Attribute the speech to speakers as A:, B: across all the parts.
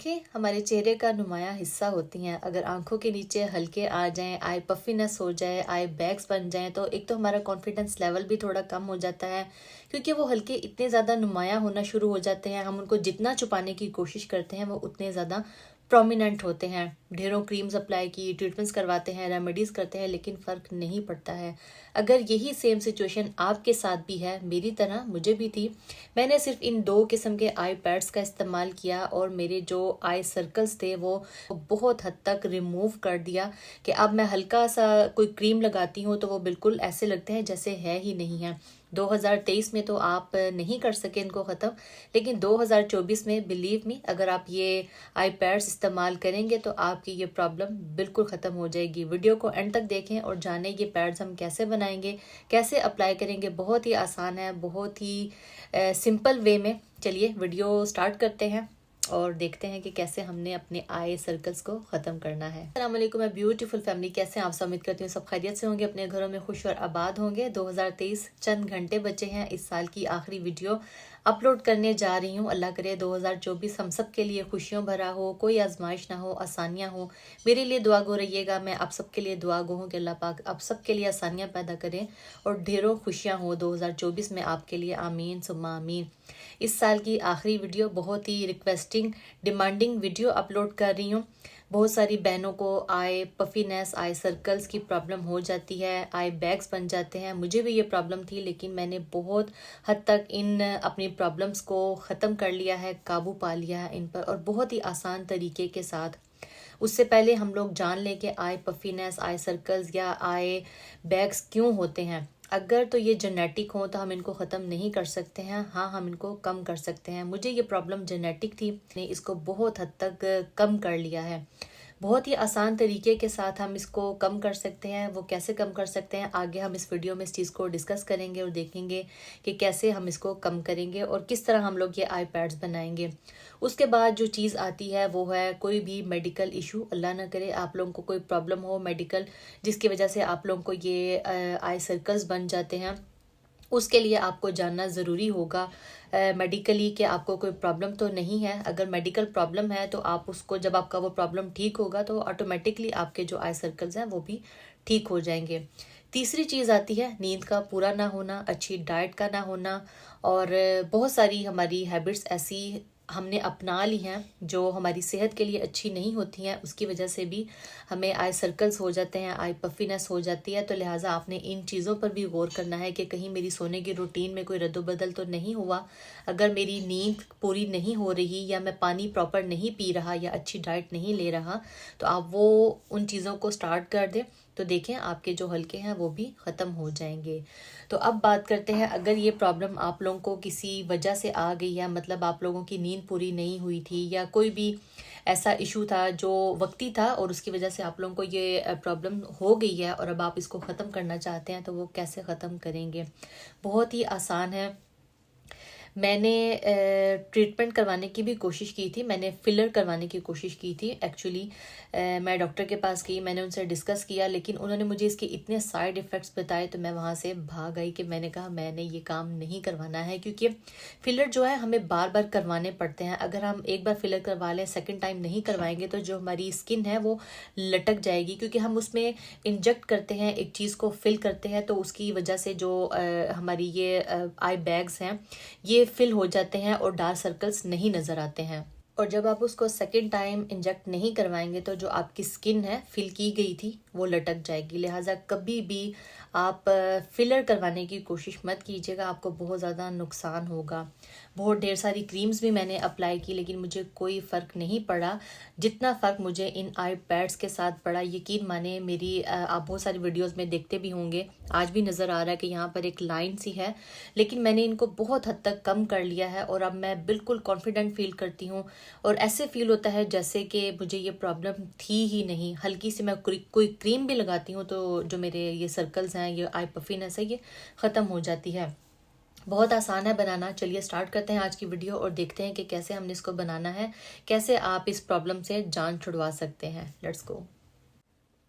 A: आंखें हमारे चेहरे का नुमाया हिस्सा होती हैं। अगर आंखों के नीचे हल्के आ जाएं, आई पफीनेस हो जाए, आई बैग्स बन जाएं, तो एक तो हमारा कॉन्फिडेंस लेवल भी थोड़ा कम हो जाता है, क्योंकि वो हल्के इतने ज़्यादा नुमाया होना शुरू हो जाते हैं। हम उनको जितना छुपाने की कोशिश करते हैं वो उतने ज़्यादा प्रोमिनेंट होते हैं। ढेरों क्रीम्स अप्लाई की, ट्रीटमेंट्स करवाते हैं, रेमेडीज़ करते हैं, लेकिन फ़र्क नहीं पड़ता है। अगर यही सेम सिचुएशन आपके साथ भी है, मेरी तरह मुझे भी थी, मैंने सिर्फ इन 2 किस्म के आई पैड्स का इस्तेमाल किया और मेरे जो आई सर्कल्स थे वो बहुत हद तक रिमूव कर दिया कि अब मैं हल्का सा कोई क्रीम लगाती हूँ तो वो बिल्कुल ऐसे लगते हैं जैसे है ही नहीं है। 2023 में तो आप नहीं कर सके इनको ख़त्म, लेकिन 2024 में बिलीव मी, अगर आप ये आई पैड्स इस्तेमाल करेंगे तो आपकी ये प्रॉब्लम बिल्कुल ख़त्म हो जाएगी। वीडियो को एंड तक देखें और जानें ये पैड्स हम कैसे बनाएंगे, कैसे अप्लाई करेंगे। बहुत ही आसान है, बहुत ही सिंपल वे में। चलिए वीडियो स्टार्ट करते हैं और देखते हैं कि कैसे हमने अपने आई सर्कल्स को ख़त्म करना है। अस्सलाम वालेकुम मैं ब्यूटीफुल फैमिली, कैसे हैं आप? सब उम्मीद करती हूँ सब खैरियत से होंगे, अपने घरों में खुश और आबाद होंगे। 2023 चंद घंटे बचे हैं, इस साल की आखिरी वीडियो अपलोड करने जा रही हूँ। अल्लाह करे 2024 हम सब के लिए खुशियों भरा हो, कोई आजमाइश ना हो, आसानियाँ हो। मेरे लिए दुआ गो रहिएगा, मैं आप सबके लिए दुआ गो हूँ कि अल्लाह पाक आप सबके लिए आसानियाँ पैदा करें और ढेरों खुशियाँ हो 2024 में आपके लिए। आमीन सुम्मा आमीन। इस साल की आखिरी वीडियो, बहुत ही रिक्वेस्टिंग डिमांडिंग वीडियो अपलोड कर रही हूँ। बहुत सारी बहनों को आई पफीनेस, आई सर्कल्स की प्रॉब्लम हो जाती है, आई बैग्स बन जाते हैं। मुझे भी ये प्रॉब्लम थी, लेकिन मैंने बहुत हद तक इन अपनी प्रॉब्लम्स को ख़त्म कर लिया है, काबू पा लिया है इन पर, और बहुत ही आसान तरीके के साथ। उससे पहले हम लोग जान लें कि आई पफीनेस, आई सर्कल्स या आई बैग्स क्यों होते हैं। अगर तो ये जेनेटिक हो तो हम इनको ख़त्म नहीं कर सकते हैं, हाँ हम इनको कम कर सकते हैं। मुझे ये प्रॉब्लम जेनेटिक थी, मैंने इसको बहुत हद तक कम कर लिया है। बहुत ही आसान तरीके के साथ हम इसको कम कर सकते हैं। वो कैसे कम कर सकते हैं, आगे हम इस वीडियो में इस चीज़ को डिस्कस करेंगे और देखेंगे कि कैसे हम इसको कम करेंगे और किस तरह हम लोग ये आई पैड्स बनाएंगे। उसके बाद जो चीज़ आती है वो है कोई भी मेडिकल इशू। अल्लाह ना करे आप लोगों को कोई प्रॉब्लम हो मेडिकल, जिसकी वजह से आप लोगों को ये आई सर्कल्स बन जाते हैं। उसके लिए आपको जानना ज़रूरी होगा मेडिकली कि आपको कोई प्रॉब्लम तो नहीं है। अगर मेडिकल प्रॉब्लम है तो आप उसको, जब आपका वो प्रॉब्लम ठीक होगा तो ऑटोमेटिकली आपके जो आई सर्कल्स हैं वो भी ठीक हो जाएंगे। तीसरी चीज़ आती है नींद का पूरा ना होना, अच्छी डाइट का ना होना, और बहुत सारी हमारी हैबिट्स ऐसी हमने अपना ली हैं जो हमारी सेहत के लिए अच्छी नहीं होती हैं। उसकी वजह से भी हमें आई सर्कल्स हो जाते हैं, आई पफीनेस हो जाती है। तो लिहाजा आपने इन चीज़ों पर भी गौर करना है कि कहीं मेरी सोने की रूटीन में कोई रद्दोबदल तो नहीं हुआ। अगर मेरी नींद पूरी नहीं हो रही या मैं पानी प्रॉपर नहीं पी रहा या अच्छी डाइट नहीं ले रहा, तो आप वो उन चीज़ों को स्टार्ट कर दें, तो देखें आपके जो हल्के हैं वो भी ख़त्म हो जाएंगे। तो अब बात करते हैं, अगर ये प्रॉब्लम आप लोगों को किसी वजह से आ गई है, मतलब आप लोगों की नींद पूरी नहीं हुई थी या कोई भी ऐसा इशू था जो वक्ती था और उसकी वजह से आप लोगों को ये प्रॉब्लम हो गई है और अब आप इसको ख़त्म करना चाहते हैं, तो वो कैसे ख़त्म करेंगे। बहुत ही आसान है। मैंने ट्रीटमेंट करवाने की भी कोशिश की थी, मैंने फिलर करवाने की कोशिश की थी एक्चुअली। मैं डॉक्टर के पास गई, मैंने उनसे डिस्कस किया, लेकिन उन्होंने मुझे इसके इतने साइड इफ़ेक्ट्स बताए तो मैं वहाँ से भाग आई कि मैंने कहा मैंने ये काम नहीं करवाना है, क्योंकि फिलर जो है हमें बार बार करवाने पड़ते हैं। अगर हम एक बार फिलर करवा लें, सेकेंड टाइम नहीं करवाएंगे तो जो हमारी स्किन है वो लटक जाएगी, क्योंकि हम उसमें इंजेक्ट करते हैं, एक चीज़ को फिल करते हैं, तो उसकी वजह से जो हमारी ये आई बैग्स हैं ये फिल हो जाते हैं और डार्क सर्कल्स नहीं नज़र आते हैं। और जब आप उसको सेकेंड टाइम इंजेक्ट नहीं करवाएंगे तो जो आपकी स्किन है फिल की गई थी वो लटक जाएगी। लिहाजा कभी भी आप फिलर करवाने की कोशिश मत कीजिएगा, आपको बहुत ज़्यादा नुकसान होगा। बहुत ढेर सारी क्रीम्स भी मैंने अप्लाई की, लेकिन मुझे कोई फ़र्क नहीं पड़ा जितना फ़र्क मुझे इन आई पैड्स के साथ पड़ा। यकीन माने, मेरी आप बहुत सारी वीडियोस में देखते भी होंगे, आज भी नज़र आ रहा है कि यहाँ पर एक लाइन सी है, लेकिन मैंने इनको बहुत हद तक कम कर लिया है और अब मैं बिल्कुल कॉन्फिडेंट फील करती हूँ और ऐसे फील होता है जैसे कि मुझे ये प्रॉब्लम थी ही नहीं। हल्की सी मैं कोई क्रीम भी लगाती हूँ तो जो मेरे ये सर्कल्स हैं, ये आई पफीनेस है, ये ख़त्म हो जाती है। बहुत आसान है बनाना। चलिए स्टार्ट करते हैं आज की वीडियो और देखते हैं कि कैसे हमने इसको बनाना है, कैसे आप इस प्रॉब्लम से जान छुड़वा सकते हैं। Let's go.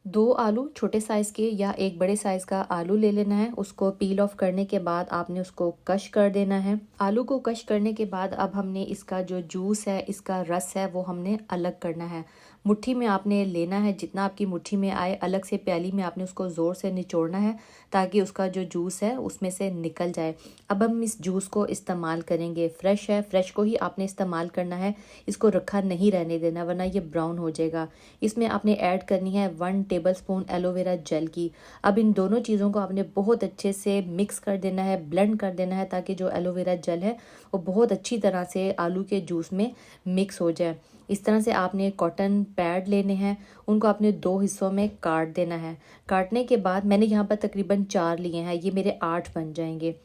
A: 2 आलू छोटे साइज़ के या एक बड़े साइज़ का आलू ले लेना है। उसको पील ऑफ करने के बाद आपने उसको क्रश कर देना है। आलू को क्रश करने के बाद अब हमने इसका जो जूस है, इसका रस है, वो हमने अलग करना है। मुट्ठी में आपने लेना है, जितना आपकी मुट्ठी में आए अलग से प्याली में आपने उसको ज़ोर से निचोड़ना है ताकि उसका जो जूस है उसमें से निकल जाए। अब हम इस जूस को इस्तेमाल करेंगे। फ्रेश है, फ्रेश को ही आपने इस्तेमाल करना है, इसको रखा नहीं रहने देना वरना ये ब्राउन हो जाएगा। इसमें आपने ऐड करनी है 1 टेबलस्पून एलोवेरा जेल की। अब इन दोनों चीज़ों को आपने बहुत अच्छे से मिक्स कर देना है, ब्लेंड कर देना है ताकि जो एलोवेरा जेल है वो बहुत अच्छी तरह से आलू के जूस में मिक्स हो जाए। इस तरह से आपने कॉटन पैड लेने हैं, उनको आपने 2 हिस्सों में काट देना है। काटने के बाद मैंने यहाँ पर तकरीबन 4 लिए हैं, ये मेरे 8 बन जाएंगे।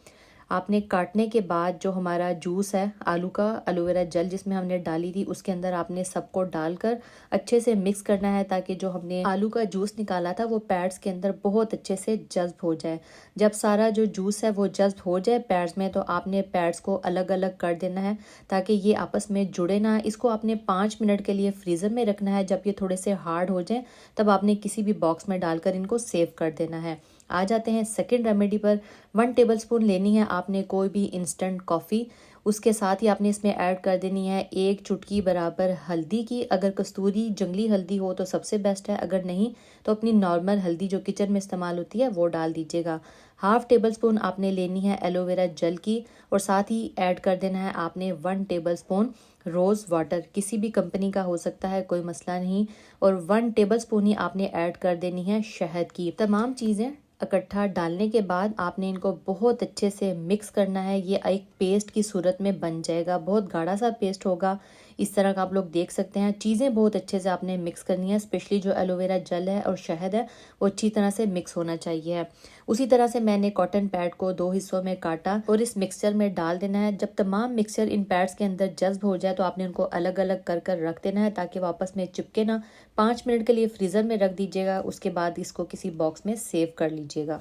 A: आपने काटने के बाद जो हमारा जूस है आलू का, एलोवेरा जेल जिसमें हमने डाली थी, उसके अंदर आपने सबको डालकर अच्छे से मिक्स करना है ताकि जो हमने आलू का जूस निकाला था वो पैड्स के अंदर बहुत अच्छे से जज्ब हो जाए। जब सारा जो जूस है वो जज्ब हो जाए पैड्स में, तो आपने पैड्स को अलग अलग कर देना है ताकि ये आपस में जुड़े ना। इसको आपने 5 मिनट के लिए फ्रीज़र में रखना है। जब ये थोड़े से हार्ड हो जाए तब आपने किसी भी बॉक्स में डालकर इनको सेव कर देना है। आ जाते हैं सेकंड रेमेडी पर। 1 टेबलस्पून लेनी है आपने कोई भी इंस्टेंट कॉफ़ी। उसके साथ ही आपने इसमें ऐड कर देनी है 1 चुटकी बराबर हल्दी की। अगर कस्तूरी जंगली हल्दी हो तो सबसे बेस्ट है, अगर नहीं तो अपनी नॉर्मल हल्दी जो किचन में इस्तेमाल होती है वो डाल दीजिएगा। 1/2 टेबलस्पून आपने लेनी है एलोवेरा जेल की और साथ ही ऐड कर देना है आपने 1 टेबलस्पून रोज़ वाटर, किसी भी कंपनी का हो सकता है, कोई मसला नहीं। और 1 टेबलस्पून ही आपने ऐड कर देनी है शहद की। तमाम चीज़ें इकट्ठा डालने के बाद आपने इनको बहुत अच्छे से मिक्स करना है। ये एक पेस्ट की सूरत में बन जाएगा, बहुत गाढ़ा सा पेस्ट होगा, इस तरह का आप लोग देख सकते हैं। चीज़ें बहुत अच्छे से आपने मिक्स करनी है, स्पेशली जो एलोवेरा जेल है और शहद है वो अच्छी तरह से मिक्स होना चाहिए। उसी तरह से मैंने कॉटन पैड को 2 हिस्सों में काटा और इस मिक्सचर में डाल देना है। जब तमाम मिक्सचर इन पैड्स के अंदर जज्ब हो जाए तो आपने उनको अलग अलग कर कर रख देना है ताकि वो आपस में चिपके ना। 5 मिनट के लिए फ्रीज़र में रख दीजिएगा, उसके बाद इसको किसी बॉक्स में सेव कर लीजिएगा।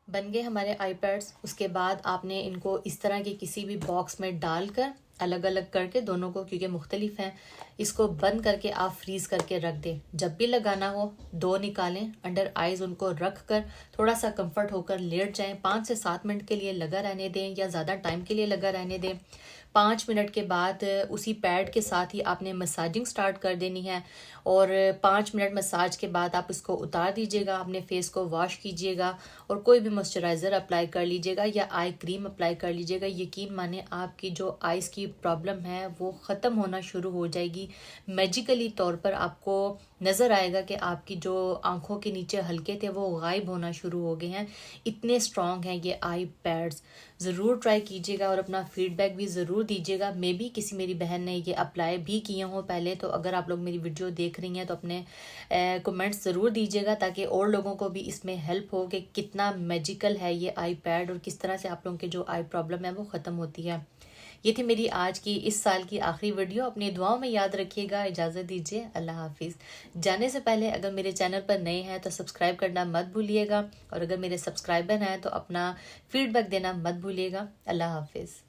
A: बन गए हमारे आईपैड्स। उसके बाद आपने इनको इस तरह के किसी भी बॉक्स में डालकर अलग अलग करके दोनों को, क्योंकि मुख्तलिफ हैं, इसको बंद करके आप फ्रीज़ करके रख दें। जब भी लगाना हो 2 निकालें, अंडर आइज़ उनको रख कर थोड़ा सा कंफर्ट होकर लेट जाएं। 5 से 7 मिनट के लिए लगा रहने दें या ज़्यादा टाइम के लिए लगा रहने दें। 5 मिनट के बाद उसी पैड के साथ ही आपने मसाजिंग स्टार्ट कर देनी है और 5 मिनट मसाज के बाद आप इसको उतार दीजिएगा। अपने फेस को वॉश कीजिएगा और कोई भी मॉइस्चराइज़र अप्लाई कर लीजिएगा या आई क्रीम अप्लाई कर लीजिएगा। यकीन माने आपकी जो आइज़ की प्रॉब्लम है वो ख़त्म होना शुरू हो जाएगी। मैजिकली तौर पर आपको नज़र आएगा कि आपकी जो आंखों के नीचे हल्के थे वो गायब होना शुरू हो गए हैं। इतने स्ट्रॉन्ग हैं ये आई पैड्स। ज़रूर ट्राई कीजिएगा और अपना फीडबैक भी ज़रूर दीजिएगा। मे बी किसी मेरी बहन ने ये अप्लाई भी किए हों पहले, तो अगर आप लोग मेरी वीडियो देख रही हैं तो अपने कमेंट्स ज़रूर दीजिएगा ताकि और लोगों को भी इसमें हेल्प हो कि कितना मैजिकल है ये आई पैड और किस तरह से आप लोगों के जो आई प्रॉब्लम है वो ख़त्म होती है। ये थी मेरी आज की इस साल की आखिरी वीडियो। अपनी दुआओं में याद रखिएगा। इजाज़त दीजिए, अल्लाह हाफिज़। जाने से पहले अगर मेरे चैनल पर नए हैं तो सब्सक्राइब करना मत भूलिएगा और अगर मेरे सब्सक्राइबर हैं तो अपना फीडबैक देना मत भूलिएगा। अल्लाह हाफिज़।